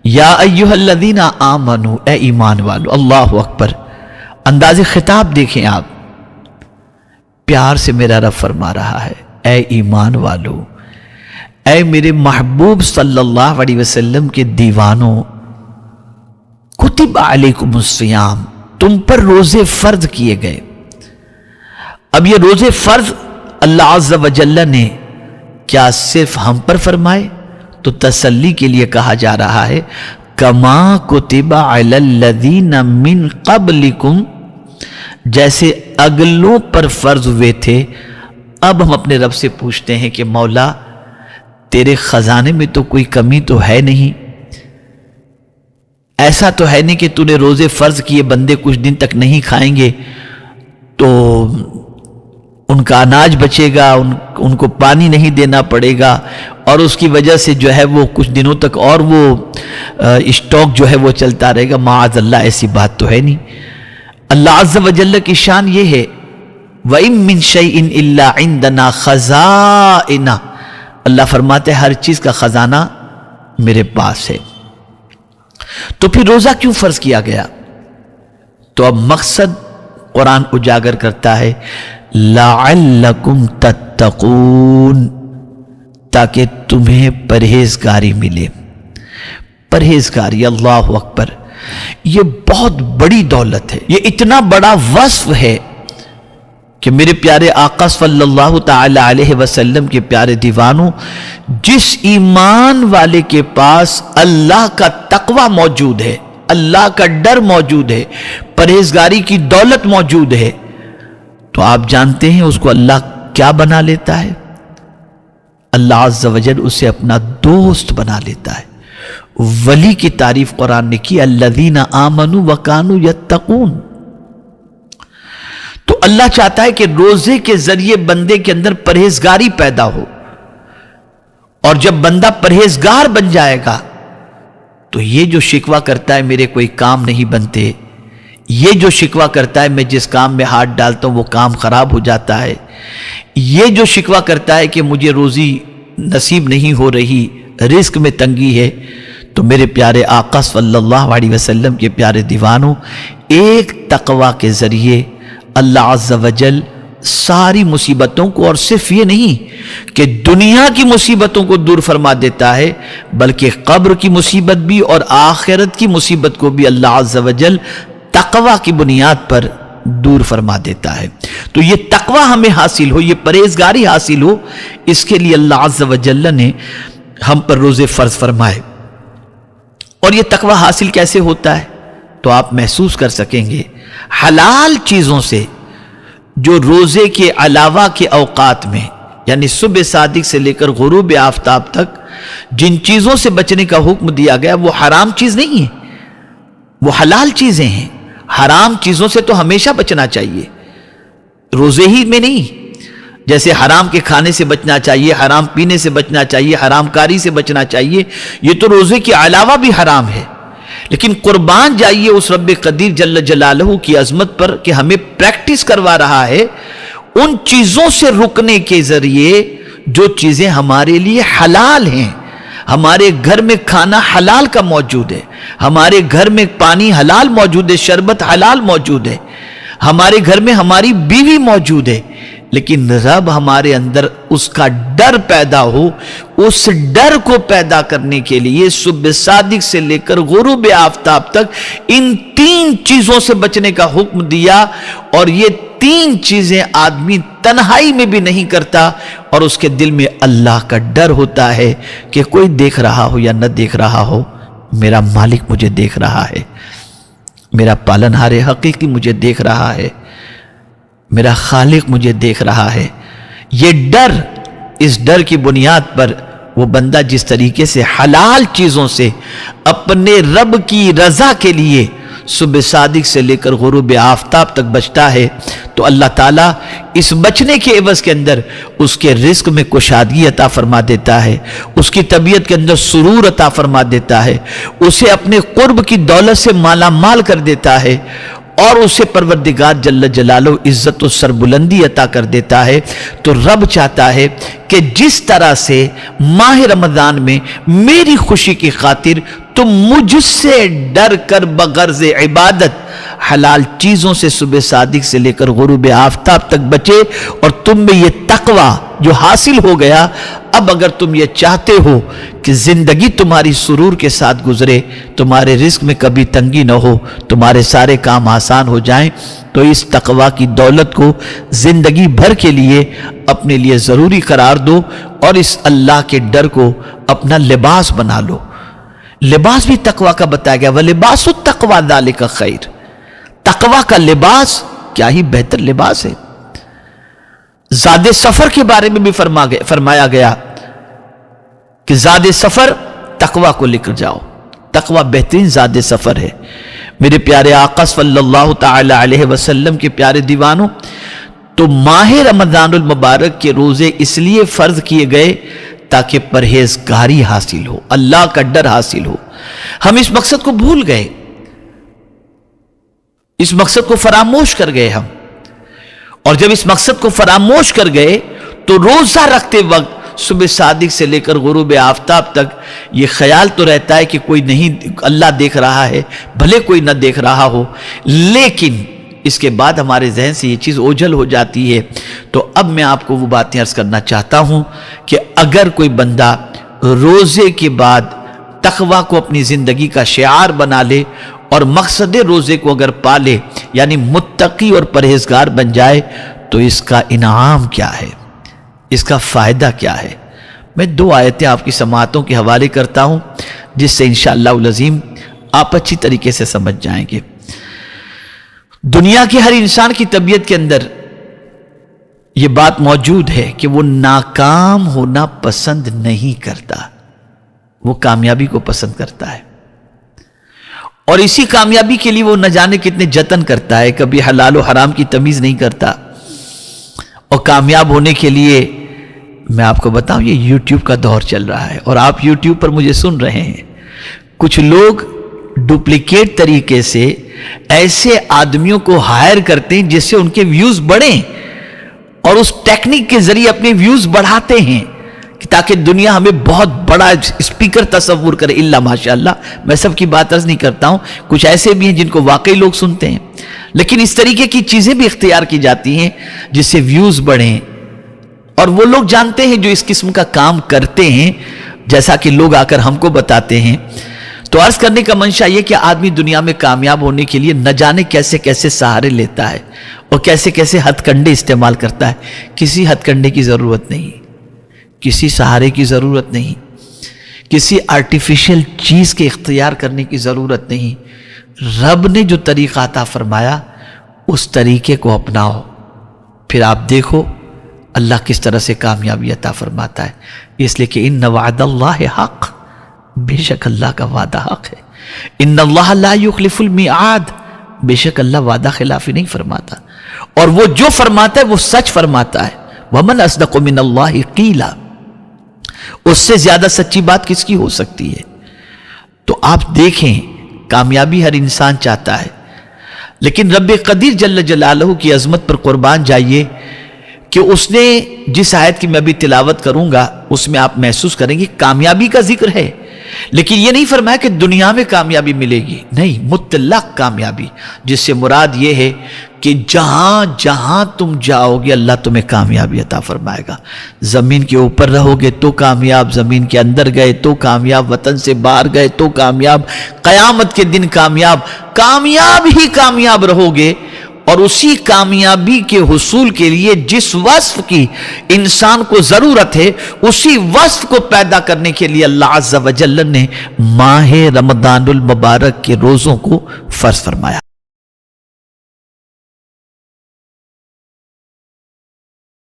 یا ایھا الذین آمنوا، اے ایمان والو، اللہ اکبر، انداز خطاب دیکھیں آپ، پیار سے میرا رب فرما رہا ہے، اے ایمان والو، اے میرے محبوب صلی اللہ علیہ وسلم کے دیوانوں، کتب علیکم الصیام، تم پر روزے فرض کیے گئے۔ اب یہ روزے فرض اللہ عز و جل نے کیا صرف ہم پر فرمائے؟ تو تسلی کے لیے کہا جا رہا ہے کما کتب علی الذین من قبلکم، جیسے اگلوں پر فرض ہوئے تھے۔ اب ہم اپنے رب سے پوچھتے ہیں کہ مولا تیرے خزانے میں تو کوئی کمی تو ہے نہیں، ایسا تو ہے نہیں کہ تو نے روزے فرض کیے بندے کچھ دن تک نہیں کھائیں گے تو ان کا اناج بچے گا، ان کو پانی نہیں دینا پڑے گا، اور اس کی وجہ سے جو ہے وہ کچھ دنوں تک اور وہ اسٹاک جو ہے وہ چلتا رہے گا۔ معاذ اللہ، ایسی بات تو ہے نہیں۔ اللہ عز و جل کی شان یہ ہے وَإِن مِّن شَيْءٍ إِلَّا عِندَنَا خَزَائِنُ، اللہ فرماتے ہیں ہر چیز کا خزانہ میرے پاس ہے۔ تو پھر روزہ کیوں فرض کیا گیا؟ تو اب مقصد قرآن اجاگر کرتا ہے لعلکم تتقون، تاکہ تمہیں پرہیزگاری ملے۔ پرہیزگاری، اللہ اکبر، یہ بہت بڑی دولت ہے، یہ اتنا بڑا وصف ہے کہ میرے پیارے آقا صلی اللہ تعالی علیہ وسلم کے پیارے دیوانوں، جس ایمان والے کے پاس اللہ کا تقوی موجود ہے، اللہ کا ڈر موجود ہے، پرہیزگاری کی دولت موجود ہے، تو آپ جانتے ہیں اس کو اللہ کیا بنا لیتا ہے؟ اللہ عز و جل اسے اپنا دوست بنا لیتا ہے۔ ولی کی تعریف قرآن نے کی الذین آمنوا وکانوا یتقون۔ تو اللہ چاہتا ہے کہ روزے کے ذریعے بندے کے اندر پرہیزگاری پیدا ہو، اور جب بندہ پرہیزگار بن جائے گا تو یہ جو شکوہ کرتا ہے میرے کوئی کام نہیں بنتے، یہ جو شکوہ کرتا ہے میں جس کام میں ہاتھ ڈالتا ہوں وہ کام خراب ہو جاتا ہے، یہ جو شکوہ کرتا ہے کہ مجھے روزی نصیب نہیں ہو رہی، رزق میں تنگی ہے، تو میرے پیارے آقا صلی اللہ علیہ وسلم کے پیارے دیوانوں، ایک تقوی کے ذریعے اللہ عز و جل ساری مصیبتوں کو، اور صرف یہ نہیں کہ دنیا کی مصیبتوں کو دور فرما دیتا ہے، بلکہ قبر کی مصیبت بھی اور آخرت کی مصیبت کو بھی اللہ عز و جل تقوی کی بنیاد پر دور فرما دیتا ہے۔ تو یہ تقوی ہمیں حاصل ہو، یہ پرہیزگاری حاصل ہو، اس کے لیے اللہ عز و جل نے ہم پر روزے فرض فرمائے۔ اور یہ تقوی حاصل کیسے ہوتا ہے؟ تو آپ محسوس کر سکیں گے حلال چیزوں سے، جو روزے کے علاوہ کے اوقات میں، یعنی صبح صادق سے لے کر غروب آفتاب تک جن چیزوں سے بچنے کا حکم دیا گیا وہ حرام چیز نہیں ہے، وہ حلال چیزیں ہیں۔ حرام چیزوں سے تو ہمیشہ بچنا چاہیے، روزے ہی میں نہیں، جیسے حرام کے کھانے سے بچنا چاہیے، حرام پینے سے بچنا چاہیے، حرام کاری سے بچنا چاہیے، یہ تو روزے کے علاوہ بھی حرام ہے۔ لیکن قربان جائیے اس رب قدیر جل جلالہ کی عظمت پر کہ ہمیں پریکٹس کروا رہا ہے ان چیزوں سے رکنے کے ذریعے جو چیزیں ہمارے لیے حلال ہیں۔ ہمارے گھر میں کھانا حلال کا موجود ہے، ہمارے گھر میں پانی حلال موجود ہے، شربت حلال موجود ہے، ہمارے گھر میں ہماری بیوی موجود ہے، لیکن رب ہمارے اندر اس کا ڈر پیدا ہو، اس ڈر کو پیدا کرنے کے لیے صبح صادق سے لے کر غروب آفتاب تک ان تین چیزوں سے بچنے کا حکم دیا، اور یہ تین چیزیں آدمی تنہائی میں بھی نہیں کرتا، اور اس کے دل میں اللہ کا ڈر ہوتا ہے کہ کوئی دیکھ رہا ہو یا نہ دیکھ رہا ہو، میرا مالک مجھے دیکھ رہا ہے، میرا پالنہار حقیقی مجھے دیکھ رہا ہے، میرا خالق مجھے دیکھ رہا ہے۔ یہ ڈر، اس ڈر کی بنیاد پر وہ بندہ جس طریقے سے حلال چیزوں سے اپنے رب کی رضا کے لیے صبح صادق سے لے کر غروب آفتاب تک بچتا ہے، تو اللہ تعالیٰ اس بچنے کے عوض کے اندر اس کے رزق میں کشادگی عطا فرما دیتا ہے، اس کی طبیعت کے اندر سرور عطا فرما دیتا ہے، اسے اپنے قرب کی دولت سے مالا مال کر دیتا ہے، اور اسے پروردگار جل جلالہ عزت و سربلندی عطا کر دیتا ہے۔ تو رب چاہتا ہے کہ جس طرح سے ماہ رمضان میں میری خوشی کی خاطر تم مجھ سے ڈر کر بغرض عبادت حلال چیزوں سے صبح صادق سے لے کر غروب آفتاب تک بچے، اور تم میں یہ تقوی جو حاصل ہو گیا، اب اگر تم یہ چاہتے ہو کہ زندگی تمہاری سرور کے ساتھ گزرے، تمہارے رزق میں کبھی تنگی نہ ہو، تمہارے سارے کام آسان ہو جائیں، تو اس تقوی کی دولت کو زندگی بھر کے لیے اپنے لیے ضروری قرار دو، اور اس اللہ کے ڈر کو اپنا لباس بنا لو۔ لباس بھی تقوی کا بتایا گیا، وَلِبَاسُ التَّقْوَى ذَلِكَ خَيْرٌ۔ تقوی کا لباس کیا ہی بہتر لباس ہے۔ زاد سفر کے بارے میں بھی فرمایا گیا کہ زاد سفر تقوی کو لے کر جاؤ، تقوی بہترین زاد سفر ہے۔ میرے پیارے آقا صلی اللہ تعالی علیہ وسلم کے پیارے دیوانوں، تو ماہ رمضان المبارک کے روزے اس لیے فرض کیے گئے تاکہ پرہیزگاری حاصل ہو، اللہ کا ڈر حاصل ہو۔ ہم اس مقصد کو بھول گئے، اس مقصد کو فراموش کر گئے ہم، اور جب اس مقصد کو فراموش کر گئے تو روزہ رکھتے وقت صبح صادق سے لے کر غروب آفتاب تک یہ خیال تو رہتا ہے کہ کوئی نہیں، اللہ دیکھ رہا ہے، بھلے کوئی نہ دیکھ رہا ہو، لیکن اس کے بعد ہمارے ذہن سے یہ چیز اوجھل ہو جاتی ہے۔ تو اب میں آپ کو وہ باتیں عرض کرنا چاہتا ہوں کہ اگر کوئی بندہ روزے کے بعد تقوی کو اپنی زندگی کا شعار بنا لے اور مقصد روزے کو اگر پالے، یعنی متقی اور پرہیزگار بن جائے، تو اس کا انعام کیا ہے، اس کا فائدہ کیا ہے۔ میں 2 آیتیں آپ کی سماعتوں کے حوالے کرتا ہوں جس سے انشاءاللہ العظیم آپ اچھی طریقے سے سمجھ جائیں گے۔ دنیا کے ہر انسان کی طبیعت کے اندر یہ بات موجود ہے کہ وہ ناکام ہونا پسند نہیں کرتا، وہ کامیابی کو پسند کرتا ہے، اور اسی کامیابی کے لیے وہ نہ جانے کتنے جتن کرتا ہے، کبھی حلال و حرام کی تمیز نہیں کرتا۔ اور کامیاب ہونے کے لیے میں آپ کو بتاؤں، یہ یوٹیوب کا دور چل رہا ہے، اور آپ یوٹیوب پر مجھے سن رہے ہیں، کچھ لوگ ڈپلیکیٹ طریقے سے ایسے آدمیوں کو ہائر کرتے ہیں جس سے ان کے ویوز بڑھیں، اور اس ٹیکنیک کے ذریعے اپنے ویوز بڑھاتے ہیں تاکہ دنیا ہمیں بہت بڑا اسپیکر تصور کرے۔ اللہ ماشاءاللہ، میں سب کی بات عرض نہیں کرتا ہوں، کچھ ایسے بھی ہیں جن کو واقعی لوگ سنتے ہیں، لیکن اس طریقے کی چیزیں بھی اختیار کی جاتی ہیں جس سے ویوز بڑھیں، اور وہ لوگ جانتے ہیں جو اس قسم کا کام کرتے ہیں، جیسا کہ لوگ آ کر ہم کو بتاتے ہیں۔ تو عرض کرنے کا منشا یہ کہ آدمی دنیا میں کامیاب ہونے کے لیے نہ جانے کیسے کیسے سہارے لیتا ہے اور کیسے کیسے ہتھ کنڈے استعمال کرتا ہے۔ کسی ہتھ کنڈے کی ضرورت نہیں، کسی سہارے کی ضرورت نہیں، کسی آرٹیفیشل چیز کے اختیار کرنے کی ضرورت نہیں۔ رب نے جو طریقہ عطا فرمایا اس طریقے کو اپناؤ، پھر آپ دیکھو اللہ کس طرح سے کامیابی عطا فرماتا ہے۔ اس لیے کہ ان وعد اللہ حق، بے شک اللہ کا وعدہ حق ہے۔ ان اللہ لا یخلف المیعاد، بے شک اللہ وعدہ خلافی نہیں فرماتا، اور وہ جو فرماتا ہے وہ سچ فرماتا ہے۔ ومن اصدق من اللہ قیلا، اس سے زیادہ سچی بات کس کی ہو سکتی ہے؟ تو آپ دیکھیں، کامیابی ہر انسان چاہتا ہے، لیکن رب قدیر جل جلالہ کی عظمت پر قربان جائیے کہ اس نے جس آیت کی میں بھی تلاوت کروں گا اس میں آپ محسوس کریں گے کامیابی کا ذکر ہے، لیکن یہ نہیں فرمایا کہ دنیا میں کامیابی ملے گی، نہیں، مطلق کامیابی، جس سے مراد یہ ہے کہ جہاں جہاں تم جاؤ گے اللہ تمہیں کامیابی عطا فرمائے گا۔ زمین کے اوپر رہو گے تو کامیاب، زمین کے اندر گئے تو کامیاب، وطن سے باہر گئے تو کامیاب، قیامت کے دن کامیاب، کامیاب ہی کامیاب رہو گے۔ اور اسی کامیابی کے حصول کے لیے جس وصف کی انسان کو ضرورت ہے اسی وصف کو پیدا کرنے کے لیے اللہ عز و جل نے ماہ رمضان المبارک کے روزوں کو فرض فرمایا۔